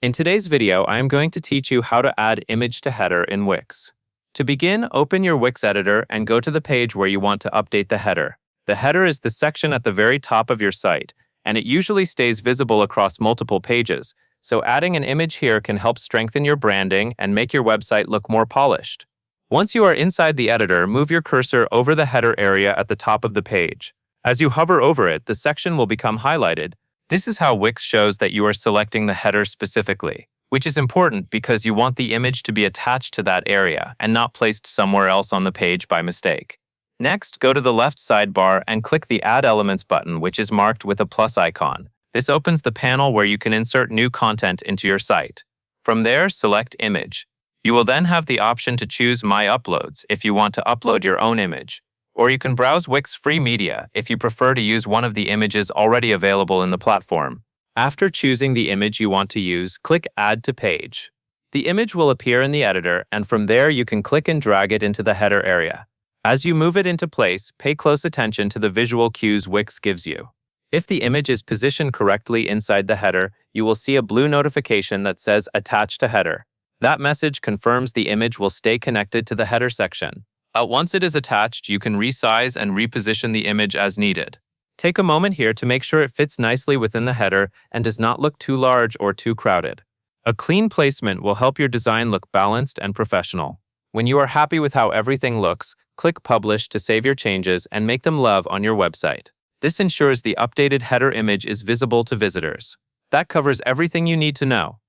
In today's video, I am going to teach you how to add image to header in Wix. To begin, open your Wix editor and go to the page where you want to update the header. The header is the section at the very top of your site, and it usually stays visible across multiple pages, so adding an image here can help strengthen your branding and make your website look more polished. Once you are inside the editor, move your cursor over the header area at the top of the page. As you hover over it, the section will become highlighted. This is how Wix shows that you are selecting the header specifically, which is important because you want the image to be attached to that area and not placed somewhere else on the page by mistake. Next, go to the left sidebar and click the Add Elements button, which is marked with a plus icon. This opens the panel where you can insert new content into your site. From there, select Image. You will then have the option to choose My Uploads if you want to upload your own image. Or you can browse Wix Free Media if you prefer to use one of the images already available in the platform. After choosing the image you want to use, click Add to Page. The image will appear in the editor, and from there you can click and drag it into the header area. As you move it into place, pay close attention to the visual cues Wix gives you. If the image is positioned correctly inside the header, you will see a blue notification that says Attach to Header. That message confirms the image will stay connected to the header section. Once it is attached, you can resize and reposition the image as needed. Take a moment here to make sure it fits nicely within the header and does not look too large or too crowded. A clean placement will help your design look balanced and professional. When you are happy with how everything looks, click Publish to save your changes and make them live on your website. This ensures the updated header image is visible to visitors. That covers everything you need to know.